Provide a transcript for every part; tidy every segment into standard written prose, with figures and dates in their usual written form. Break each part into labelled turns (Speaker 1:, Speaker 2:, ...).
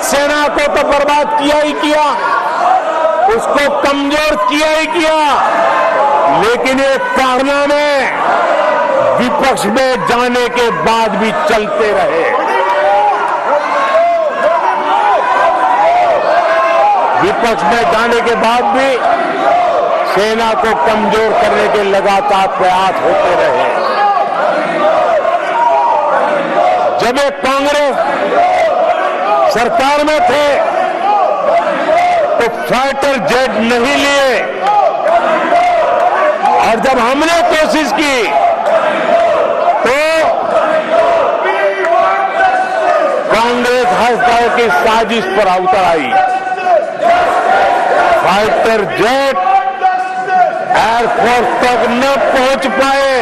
Speaker 1: सेना को तो बर्बाद किया ही किया, उसको कमजोर किया ही किया, लेकिन ये कारनामे विपक्ष में जाने के बाद भी चलते रहे। विपक्ष में जाने के बाद भी सेना को कमजोर करने के लगातार प्रयास होते रहे। जब ये कांग्रेस सरकार में थे तो फाइटर जेट नहीं लिए, और जब हमने कोशिश की तो कांग्रेस हर तरह की साजिश पर उतर आई। फाइटर जेट एयरफोर्स तक न पहुंच पाए,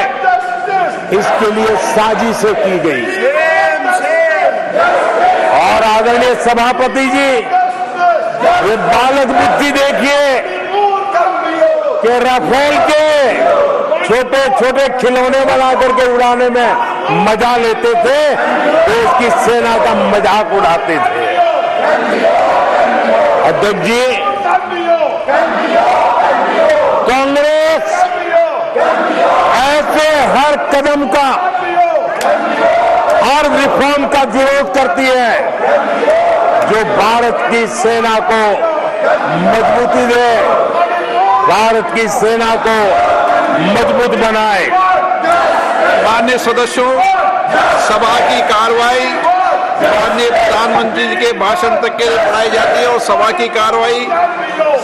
Speaker 1: इसके लिए साजिशें की गई। और आदरणीय सभापति जी, ये बालक बुद्धि देखिए कि राफेल के छोटे छोटे खिलौने बना करके उड़ाने में मजा लेते थे, देश की सेना का मजाक उड़ाते थे। अध्यक्ष जी, कांग्रेस ऐसे हर कदम का और रिफॉर्म का विरोध करती है जो भारत की सेना को मजबूती दे, भारत की सेना को मजबूत बनाए।
Speaker 2: माननीय सदस्यों, सभा की कार्रवाई माननीय प्रधानमंत्री जी के भाषण तक के लिए बढ़ाई जाती है और सभा की कार्रवाई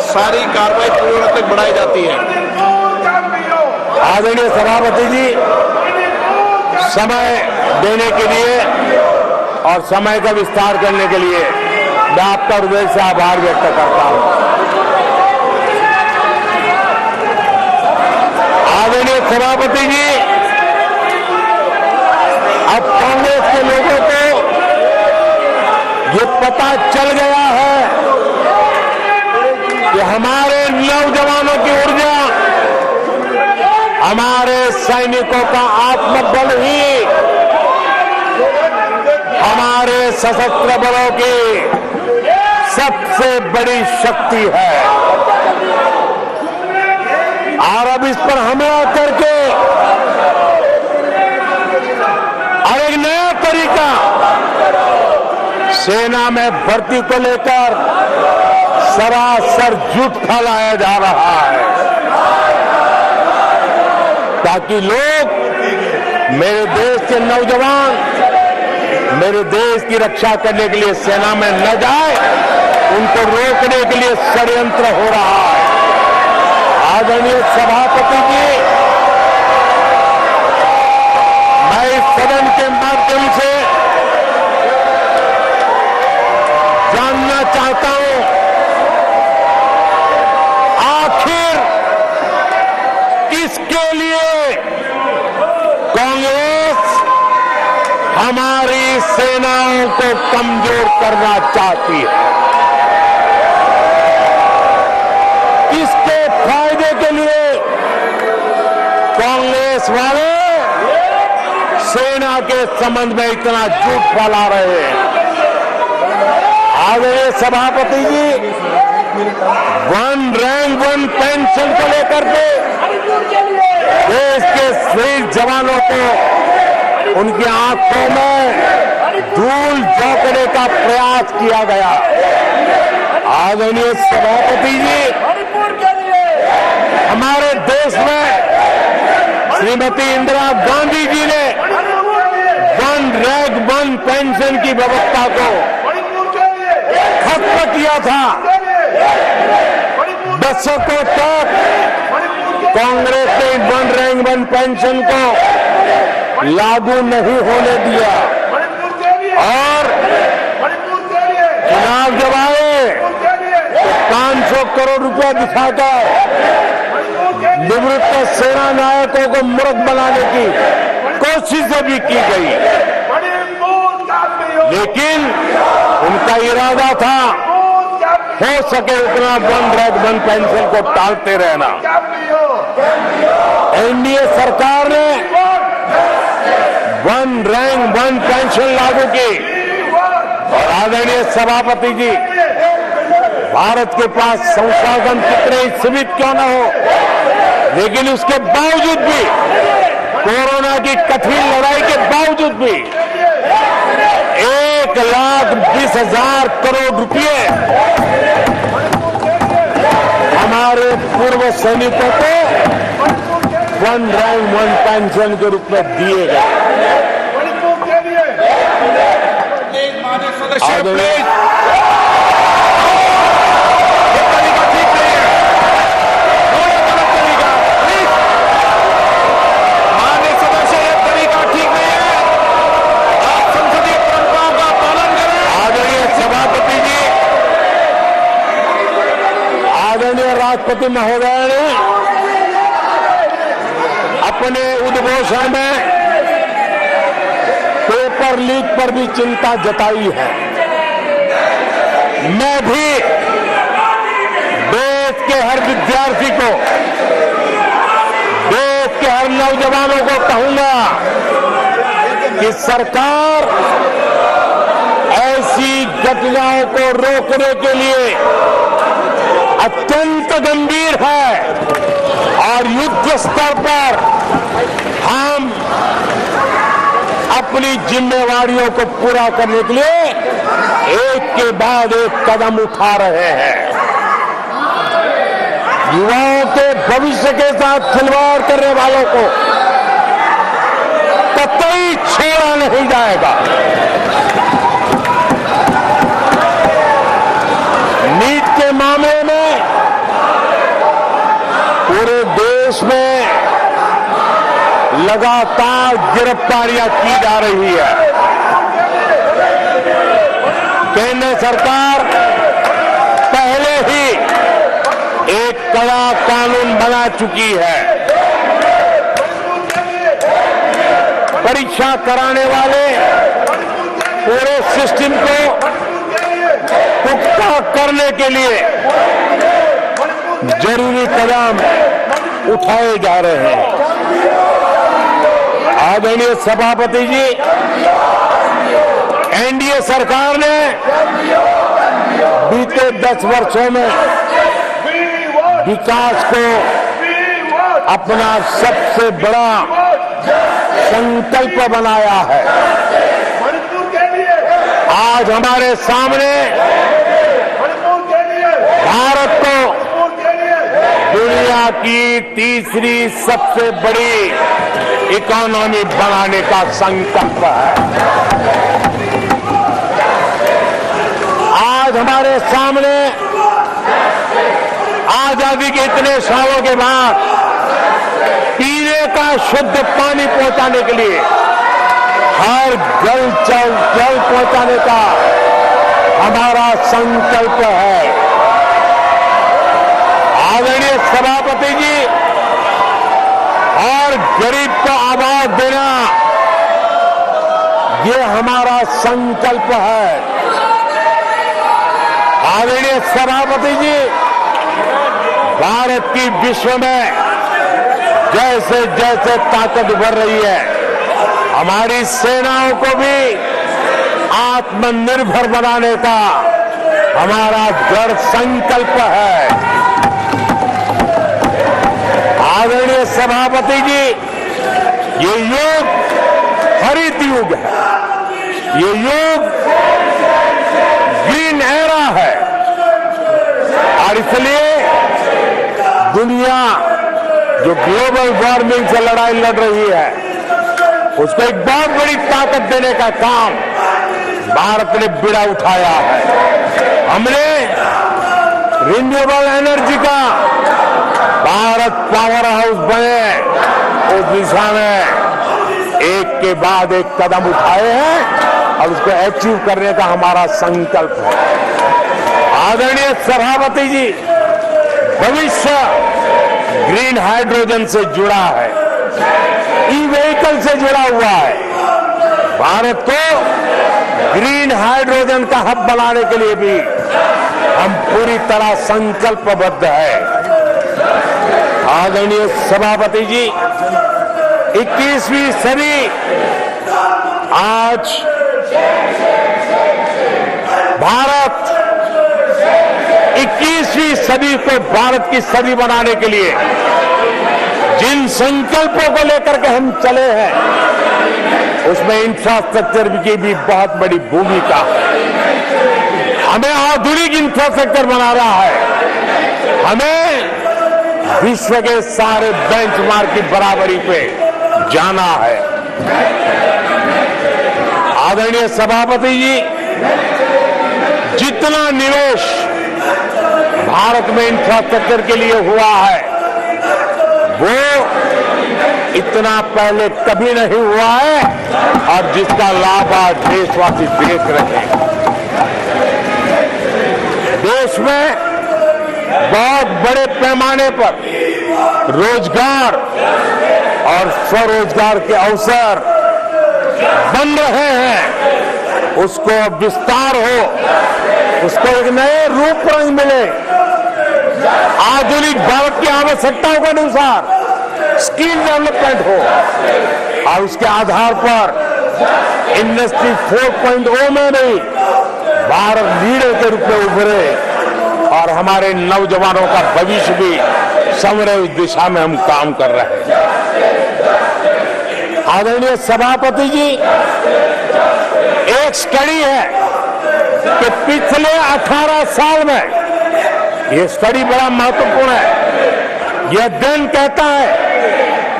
Speaker 2: सारी कार्रवाई पूरी होने तक बढ़ाई जाती है।
Speaker 1: आदरणीय सभापति जी, समय देने के लिए और समय का विस्तार करने के लिए मैं आपका हृदय से आभार व्यक्त करता हूं। आदरणीय सभापति जी, अब कांग्रेस के लोगों को ये पता चल गया है कि हमारे नौजवानों की ऊर्जा, हमारे सैनिकों का आत्मबल ही हमारे सशस्त्र बलों की सबसे बड़ी शक्ति है। और अब इस पर हमला करके और एक नया तरीका सेना में भर्ती को लेकर सरासर झूठ फैलाया जा रहा है, ताकि लोग, मेरे देश के नौजवान मेरे देश की रक्षा करने के लिए सेना में न जाए, उनको रोकने के लिए षड्यंत्र हो रहा है। आदरणीय सभापति जी, मैं इस सदन के माध्यम से जानना चाहता हूं, आखिर किसके लिए कांग्रेस हमारी सेनाओं को कमजोर करना चाहती है? किसके फायदे के लिए कांग्रेस वाले सेना के संबंध में इतना झूठ फैला रहे हैं? आदरणीय सभापति जी, वन रैंक वन पेंशन को लेकर के देश के शहीद जवानों को उनकी आंखों में धूल झोंकने का प्रयास किया गया। आदरणीय सभापति जी, हमारे देश में श्रीमती इंदिरा गांधी जी ने वन रैंक वन पेंशन की व्यवस्था को खत्म किया था। दशकों तक कांग्रेस ने वन रैंक वन पेंशन को लागू नहीं होने दिया, और चुनाव जब आए तो 500 करोड़ रुपया दिखाकर निवृत्त सेना नायकों को मूर्ख बनाने की कोशिशें भी की गई, लेकिन उनका इरादा था हो सके उतना वन रैंक वन पेंशन को टालते रहना। एनडीए सरकार ने वन रैंक वन पेंशन लागू की, और आदरणीय सभापति जी, भारत के पास संसाधन कितने ही सीमित क्यों न हो, लेकिन उसके बावजूद भी, कोरोना की कठिन लड़ाई के बावजूद भी 1,20,000 करोड़ रुपए हमारे पूर्व सैनिकों को वन रैंक वन पेंशन के रूप में दिए गए।
Speaker 2: आदरणीय
Speaker 1: राष्ट्रपति महोदय ने अपने उद्घोषण में पेपर लीक पर भी चिंता जताई है। मैं भी देश के हर विद्यार्थी को, देश के हर नौजवानों को कहूंगा कि सरकार ऐसी घटनाओं को रोकने के लिए अत्यंत गंभीर है और युद्ध स्तर पर हम अपनी जिम्मेवारियों को पूरा करने के लिए एक के बाद एक कदम उठा रहे हैं। युवाओं के भविष्य के साथ खिलवाड़ करने वालों को कतई छेड़ा नहीं जाएगा। नीट के मामले में पूरे देश में लगातार गिरफ्तारियां की जा रही है। केंद्र सरकार पहले ही एक कड़ा कानून बना चुकी है। परीक्षा कराने वाले पूरे सिस्टम को पुख्ता करने के लिए जरूरी कदम उठाए जा रहे हैं। आदरणीय सभापति जी, एनडीए सरकार ने बीते 10 वर्षों में विकास को अपना सबसे बड़ा संकल्प बनाया है। आज हमारे सामने भारत को दुनिया की तीसरी सबसे बड़ी इकोनॉमी बनाने का संकल्प है। आज हमारे सामने आजादी के इतने सालों के बाद पीने का शुद्ध पानी पहुंचाने के लिए हर जल पहुंचाने का हमारा संकल्प है। आदरणीय सभापति जी, और गरीब को आवाज देना ये हमारा संकल्प है। आदरणीय सभापति जी, भारत की विश्व में जैसे जैसे ताकत बढ़ रही है, हमारी सेनाओं को भी आत्मनिर्भर बनाने का हमारा दृढ़ संकल्प है। आदरणीय सभापति जी, ये युग हरित युग है, ये युग ग्रीन एरा है और इसलिए दुनिया जो ग्लोबल वार्मिंग से लड़ाई लड़ रही है, उसको एक बहुत बड़ी ताकत देने का काम भारत ने बीड़ा उठाया है। हमने रिन्यूएबल एनर्जी का भारत पावर हाउस बने, उस दिशा में एक के बाद एक कदम उठाए हैं और उसको अचीव करने का हमारा संकल्प है। आदरणीय सभापति जी, भविष्य ग्रीन हाइड्रोजन से जुड़ा है, ई व्हीकल से जुड़ा हुआ है। भारत को ग्रीन हाइड्रोजन का हब बनाने के लिए भी हम पूरी तरह संकल्पबद्ध है। आदरणीय सभापति जी, 21वीं सदी आज भारत 21वीं सदी को भारत की सदी बनाने के लिए जिन संकल्पों को लेकर के हम चले हैं उसमें इंफ्रास्ट्रक्चर की भी बहुत बड़ी भूमिका है। हमें आधुनिक इंफ्रास्ट्रक्चर बनाना है। हमें विश्व के सारे बेंचमार्क की बराबरी पे जाना है। आदरणीय सभापति जी, जितना निवेश भारत में इंफ्रास्ट्रक्चर के लिए हुआ है वो इतना पहले कभी नहीं हुआ है और जिसका लाभ आज देशवासी देख रहे हैं। देश में बहुत बड़े पैमाने पर रोजगार और स्वरोजगार के अवसर बन रहे हैं। उसको विस्तार हो, उसको एक नए रूप रंग मिले। आधुनिक भारत की आवश्यकताओं के अनुसार स्किल डेवलपमेंट हो और उसके आधार पर इंडस्ट्री 4.0 में भी भारत लीडर के रूप में उभरे और हमारे नौजवानों का भविष्य भी संवरे उस दिशा में हम काम कर रहे हैं। आदरणीय सभापति जी, एक स्टडी है कि पिछले 18 साल में, ये स्टडी बड़ा महत्वपूर्ण है, यह अध्ययन कहता है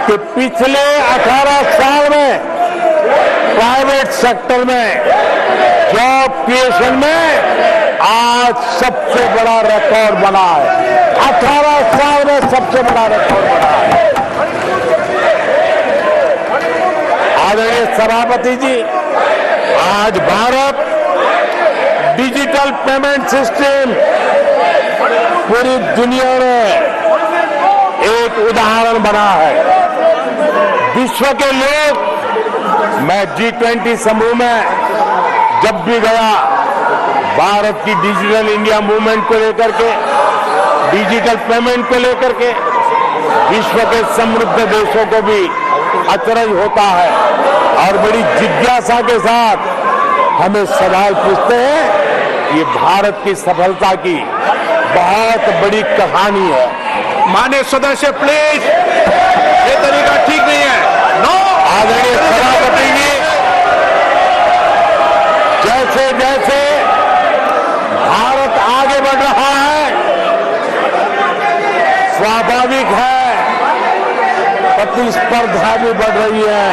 Speaker 1: कि पिछले 18 साल में प्राइवेट सेक्टर में जॉब क्रिएशन में आज सबसे बड़ा रिकॉर्ड बना है। 18 साल में सबसे बड़ा रिकॉर्ड बना है। आदरणीय सभापति जी, आज भारत डिजिटल पेमेंट सिस्टम पूरी दुनिया में एक उदाहरण बना है। विश्व के लोग, मैं G20 समूह में जब भी गया, भारत की डिजिटल इंडिया मूवमेंट को लेकर के, डिजिटल पेमेंट को लेकर के विश्व के समृद्ध देशों को भी अचरज होता है और बड़ी जिज्ञासा के साथ हमें सवाल पूछते हैं। ये भारत की सफलता की बहुत बड़ी कहानी है।
Speaker 2: माननीय सदस्य प्लीज, ये तरीका ठीक नहीं है। नो।
Speaker 1: आदरणीय सभापति जी, जैसे जैसे भारत आगे बढ़ रहा है, स्वाभाविक है प्रतिस्पर्धा भी बढ़ रही है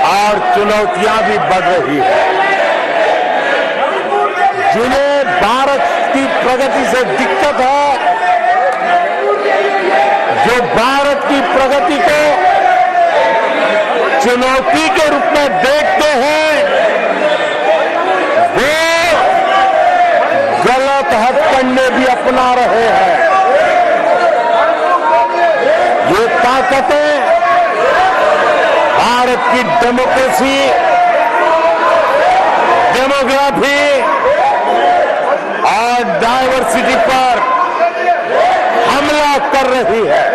Speaker 1: और चुनौतियां भी बढ़ रही है। जिन्हें भारत की प्रगति से दिक्कत है, जो भारत की प्रगति को चुनौती के रूप में देखते हैं, वो गलत हथकंडे भी अपना रहे हैं। ये ताकतें भारत की डेमोक्रेसी, डेमोग्राफी और डाइवर्सिटी पर हमला कर रही है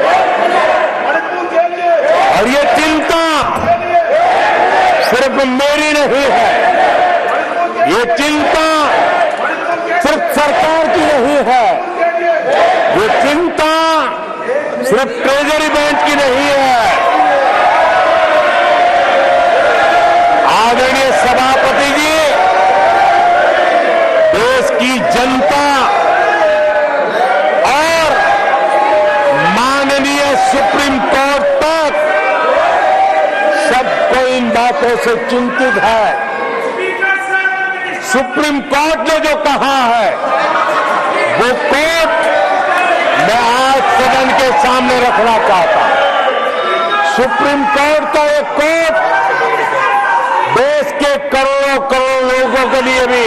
Speaker 1: और ये चिंता सिर्फ मेरी नहीं है, ये चिंता सिर्फ सरकार की नहीं है, ये चिंता सिर्फ ट्रेजरी बैंक की नहीं है। आदरणीय सभापति जी, देश की जनता और माननीय सुप्रीम कोर्ट तक सबको इन बातों से चिंतित है। सुप्रीम कोर्ट ने जो कहा है वो कोर्ट मैं आज सदन के सामने रखना चाहता हूं। सुप्रीम कोर्ट का एक कोर्ट देश के करोड़ों करोड़ लोगों के लिए भी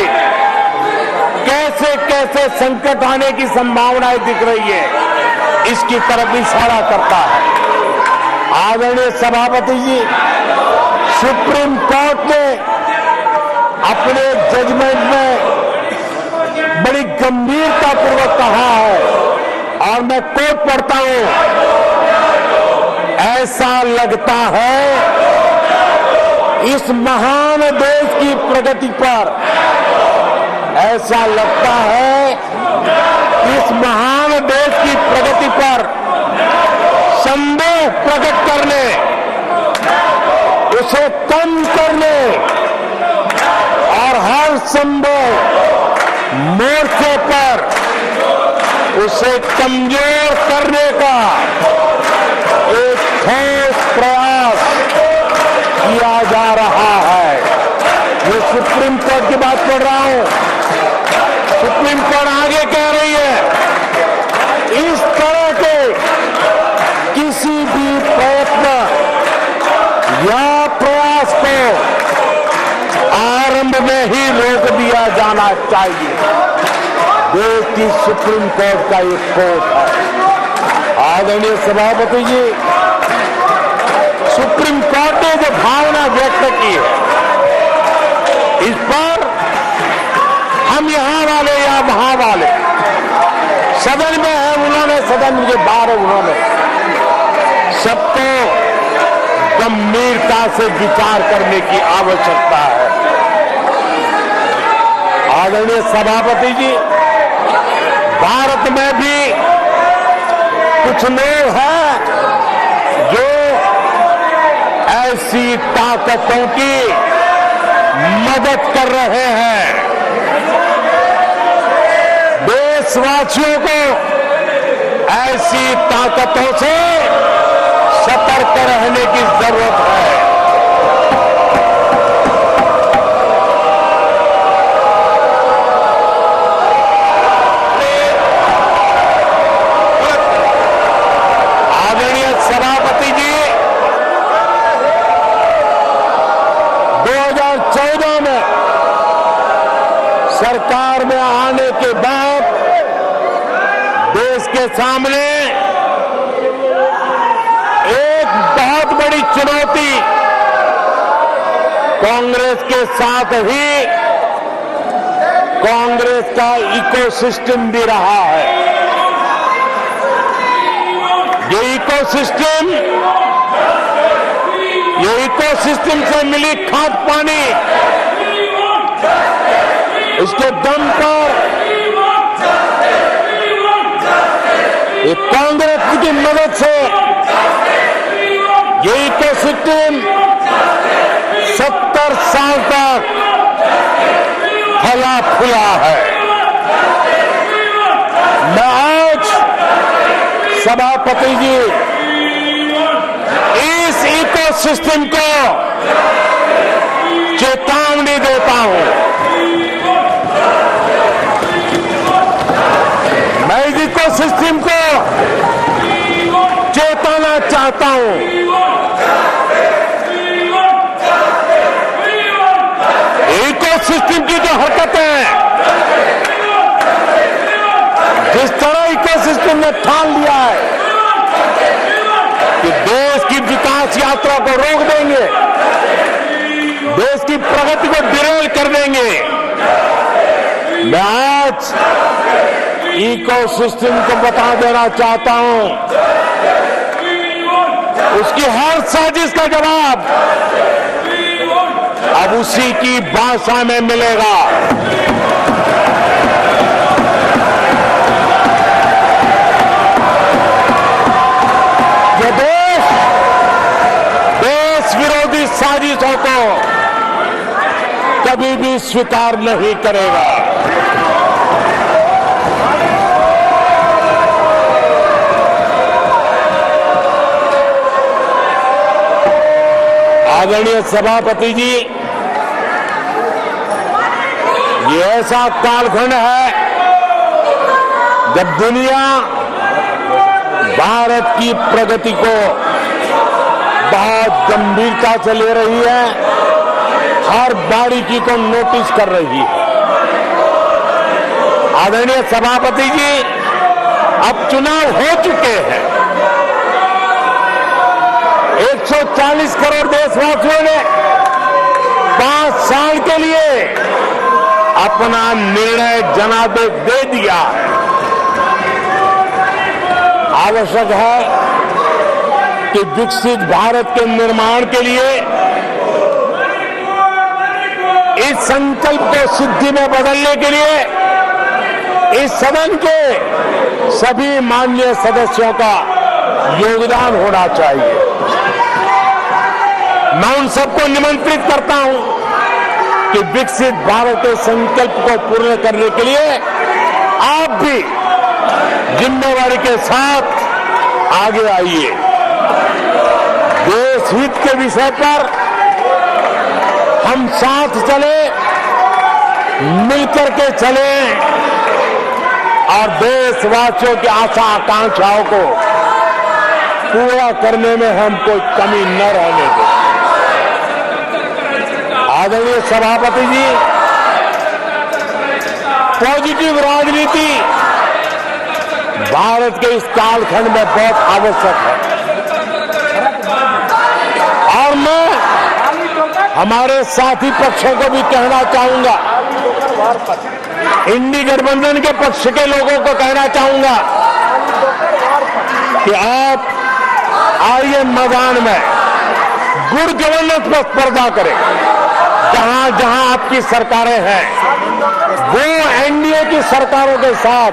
Speaker 1: कैसे कैसे संकट आने की संभावनाएं दिख रही है, इसकी तरफ इशारा करता है। आदरणीय सभापति जी, सुप्रीम कोर्ट ने अपने जजमेंट में बड़ी गंभीरता पूर्वक कहा है और मैं कोट पढ़ता हूं, ऐसा लगता है इस महान देश की प्रगति पर ऐसा लगता है इस महान देश की प्रगति पर संदेह प्रकट करने, उसे कम करने और हर संभव मोर्चे पर उसे कमजोर करने का एक ठोस प्रयास किया जा रहा है। ये सुप्रीम कोर्ट की बात कर रहा हूं। सुप्रीम कोर्ट आगे कह रही है इस तरह के किसी भी प्रयत्न या प्रयास को आरंभ में ही रोक दिया जाना चाहिए। देश की सुप्रीम कोर्ट का एक कोर्ट है। आदरणीय सभापति जी, सुप्रीम कोर्ट ने जो भावना व्यक्त की है इस पर हम यहां वाले या वहां वाले, सदन में है उन्होंने, सदन के बाहर है उन्होंने, सबको गंभीरता से विचार करने की आवश्यकता है। आदरणीय सभापति जी, भारत में भी कुछ लोग हैं जो ऐसी ताकतों की मदद कर रहे हैं। देशवासियों को ऐसी ताकतों से सतर्क रहने की जरूरत है। आदरणीय सभापति जी, 2014 में सरकार में आने के बाद देश के सामने एक बहुत बड़ी चुनौती कांग्रेस के साथ ही कांग्रेस का इकोसिस्टम भी रहा है। ये इकोसिस्टम से मिली खाद पानी, इसके दम पर ये कांग्रेस की मदद से ये इकोसिस्टम 70 साल तक फला फूला है। मैं आज सभापति जी इस इकोसिस्टम को चेतावनी देता हूं। मैं इस इकोसिस्टम को चेताना चाहता हूं। इकोसिस्टम की जो हरकतें, जिस तरह इकोसिस्टम ने ठान लिया है कि देश की विकास यात्रा को रोक देंगे, देश की प्रगति को डिरेल कर देंगे, मैं आज इकोसिस्टम को बता देना चाहता हूं, उसकी हर साजिश का जवाब अब उसी की भाषा में मिलेगा। ये देश विरोधी साजिशों को कभी भी स्वीकार नहीं करेगा। आदरणीय सभापति जी, ये ऐसा कालखंड है जब दुनिया भारत की प्रगति को बहुत गंभीरता से ले रही है, हर बारीकी को नोटिस कर रही है। आदरणीय सभापति जी, अब चुनाव हो चुके हैं। 140 करोड़ देशवासियों ने 5 साल के लिए अपना निर्णय जनादेश दे दिया है। आवश्यक है कि विकसित भारत के निर्माण के लिए इस संकल्प को सिद्धि में बदलने के लिए इस सदन के सभी माननीय सदस्यों का योगदान होना चाहिए। मैं उन सबको निमंत्रित करता हूं कि विकसित भारत के संकल्प को पूर्ण करने के लिए आप भी जिम्मेवारी के साथ आगे आइए। देश हित के विषय पर हम साथ चले, मिलकर के चले और देशवासियों की आशा आकांक्षाओं को पूरा करने में हम कोई कमी न रहने दें। आदरणीय सभापति जी, पॉजिटिव राजनीति भारत के इस कालखंड में बहुत आवश्यक है और मैं हमारे साथी पक्षों को भी कहना चाहूंगा, इंडी गठबंधन के पक्ष के लोगों को कहना चाहूंगा कि आप आइए मैदान में गुड गवर्नेंस पर स्पर्धा करें। जहां जहां आपकी सरकारें हैं वो एनडीए की सरकारों के साथ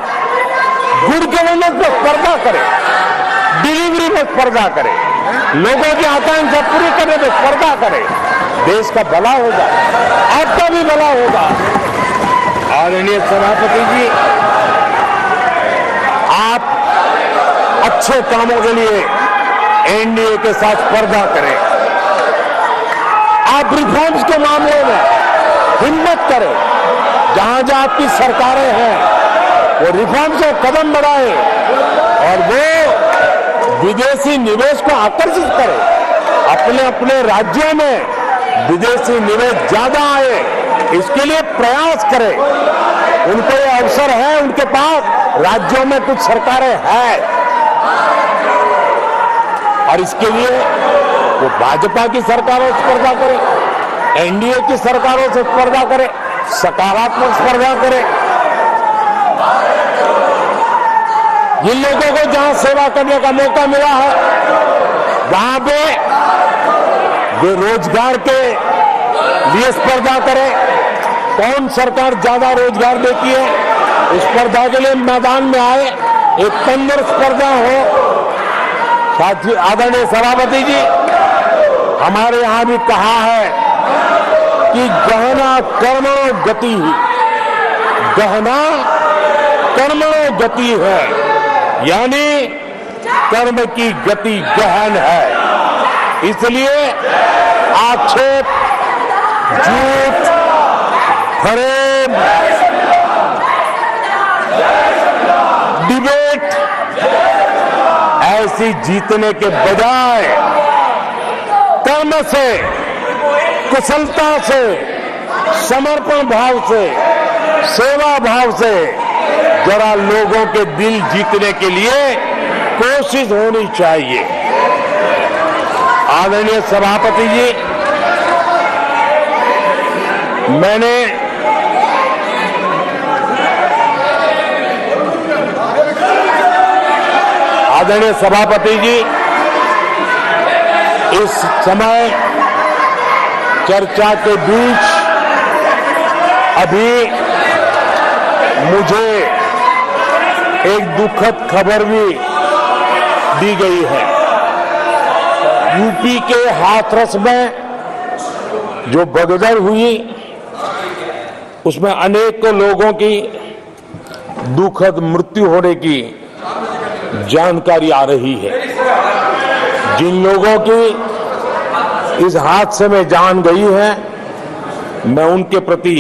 Speaker 1: गुड गवर्नेंस पर स्पर्धा करें, डिलीवरी में स्पर्धा करें, लोगों की आकांक्षा पूरी करने में स्पर्धा करें। देश का भला होगा, आपका भी भला होगा। आदरणीय सभापति जी, आप अच्छे कामों के लिए एनडीए के साथ स्पर्धा करें। आप रिफॉर्म्स के मामले में हिम्मत करें। जहां जहां आपकी सरकारें हैं वो रिफॉर्म से कदम बढ़ाएं और वो विदेशी निवेश को आकर्षित करें। अपने अपने राज्यों में विदेशी निवेश ज्यादा आए, इसके लिए प्रयास करें। उनको ये अवसर है, उनके पास राज्यों में कुछ सरकारें हैं और इसके लिए वो भाजपा की सरकारों से स्पर्धा करें, एनडीए की सरकारों से स्पर्धा करें, सकारात्मक स्पर्धा करें। जिन लोगों को जहां सेवा करने का मौका मिला है वहां पे वे रोजगार के लिए स्पर्धा करें। कौन सरकार ज्यादा रोजगार देती है, उस स्पर्धा के लिए मैदान में आए, एक तंदुरुस्त स्पर्धा हो। साथी आदरणीय सभापति जी, हमारे यहां भी कहा है कि गहना कर्मणो गति, गहना कर्मणो गति है, यानी कर्म की गति गहन है। इसलिए आक्षेप, झूठ, फरेब, डिबेट ऐसी जीतने के बजाय कर्म से, कुशलता से, समर्पण भाव से, सेवा भाव से जरा लोगों के दिल जीतने के लिए कोशिश होनी चाहिए। आदरणीय सभापति जी, मैंने आदरणीय सभापति जी, इस समय चर्चा के बीच अभी मुझे एक दुखद खबर भी दी गई है। यूपी के हाथरस में जो भगदड़ हुई उसमें अनेकों लोगों की दुखद मृत्यु होने की जानकारी आ रही है। जिन लोगों की इस हादसे में जान गई है, मैं उनके प्रति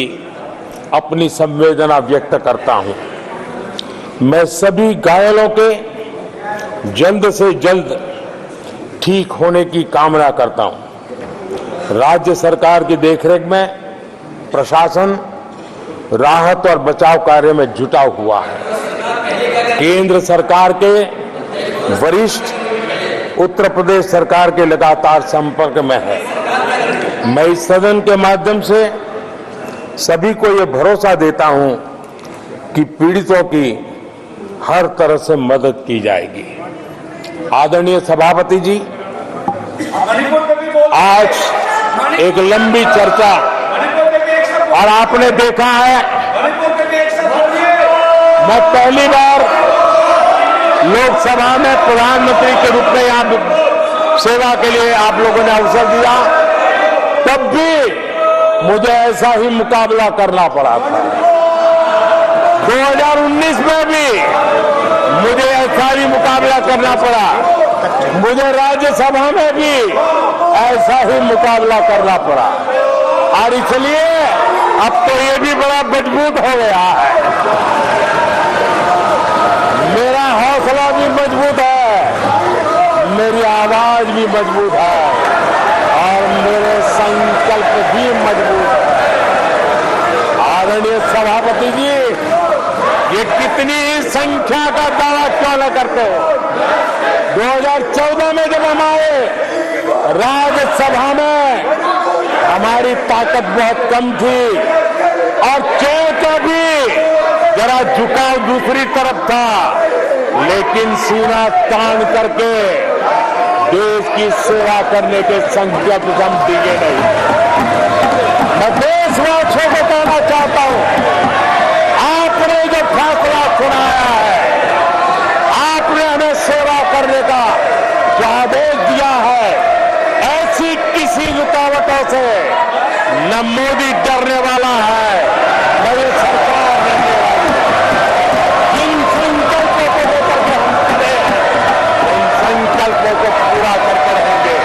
Speaker 1: अपनी संवेदना व्यक्त करता हूं। मैं सभी घायलों के जल्द से जल्द ठीक होने की कामना करता हूं। राज्य सरकार की देखरेख में प्रशासन राहत और बचाव कार्य में जुटा हुआ है। केंद्र सरकार के वरिष्ठ उत्तर प्रदेश सरकार के लगातार संपर्क में है। मैं इस सदन के माध्यम से सभी को ये भरोसा देता हूं कि पीड़ितों की हर तरह से मदद की जाएगी। आदरणीय सभापति जी, आज एक लंबी चर्चा और आपने देखा है, मैं पहली बार लोकसभा में प्रधानमंत्री के रूप में यहाँ सेवा के लिए आप लोगों ने अवसर दिया, तब भी मुझे ऐसा ही मुकाबला करना पड़ा था। 2019 में भी मुझे ऐसा ही मुकाबला करना पड़ा, मुझे राज्यसभा में भी ऐसा ही मुकाबला करना पड़ा, और इसलिए अब तो ये भी बड़ा मजबूत हो गया है। मेरा हौसला भी मजबूत है, मेरी आवाज भी मजबूत है, और मेरे संकल्प भी मजबूत है। आदरणीय सभापति जी, ये कितनी ही संख्या का दावा क्यों न करते हो, 2014 में जब हम आए राज्यसभा में हमारी ताकत बहुत कम थी, और चोट का भी जरा झुकाव दूसरी तरफ था, लेकिन सीना तान करके देश की सेवा करने के संकल्प हम दिए नहीं। मैं देशवासियों को कहना चाहता हूं, आपने जो फैसला सुनाया है, आपने हमें सेवा करने का जो आदेश दिया है, ऐसी किसी रुकावटों से न मोदी डरने वाला है, न ये सरकार डरने वाली है। जिन संकल्पों को लेकर के हम खड़े हैं, उन संकल्पों को पूरा करके रहेंगे।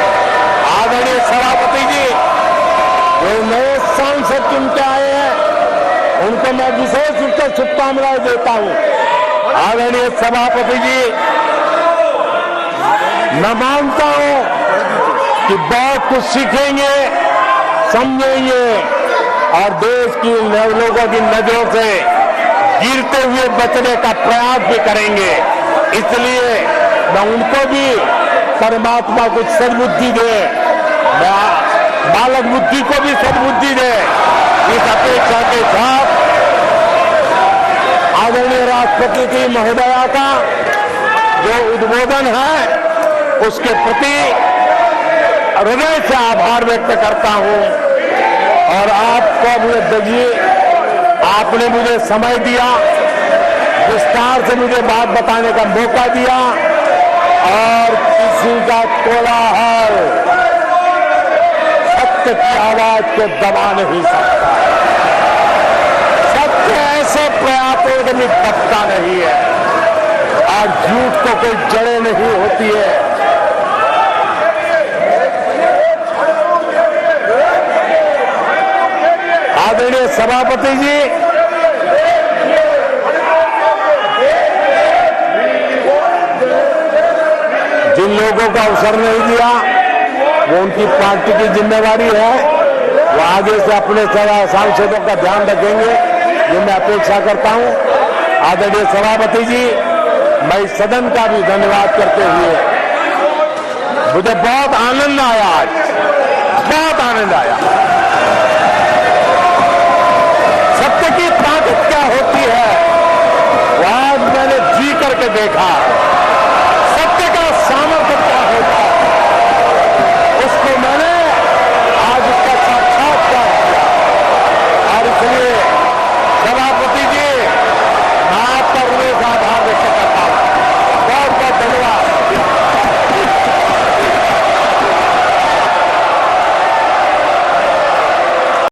Speaker 1: आदरणीय सभापति जी, जो नए सांसद चुन के आए हैं, उनको मैं विशेष रूप से शुभकामनाएं देता हूं। आदरणीय सभापति जी, मैं मानता हूं कि बहुत कुछ सीखेंगे, समझेंगे, और देश की लोगों की नजरों से गिरते हुए बचने का प्रयास भी करेंगे। इसलिए मैं उनको भी परमात्मा कुछ सद्बुद्धि दे, बालक बुद्धि को भी सद्बुद्धि दे, इस अपेक्षा के साथ आदरणीय राष्ट्रपति की महोदया का जो उद्बोधन है, उसके प्रति हृदय से आभार व्यक्त करता हूं। और आपको अपने दीजिए, आपने मुझे समय दिया, विस्तार से मुझे बात बताने का मौका दिया, और किसी का कोलाहल सत्य की आवाज को दबा नहीं सकता। सत्य ऐसे प्रयासों में दबता नहीं है, और झूठ को कोई जड़ें नहीं होती है। आदरणीय सभापति जी, जिन लोगों को अवसर नहीं दिया, वो उनकी पार्टी की जिम्मेवारी है, वो आगे से अपने सांसदों का ध्यान रखेंगे, ये मैं अपेक्षा करता हूं। आदरणीय सभापति जी, मैं इस सदन का भी धन्यवाद करते हुए, मुझे बहुत आनंद आया, आज बहुत आनंद आया। सत्य की ताकत क्या होती है, वो आज मैंने जी करके देखा।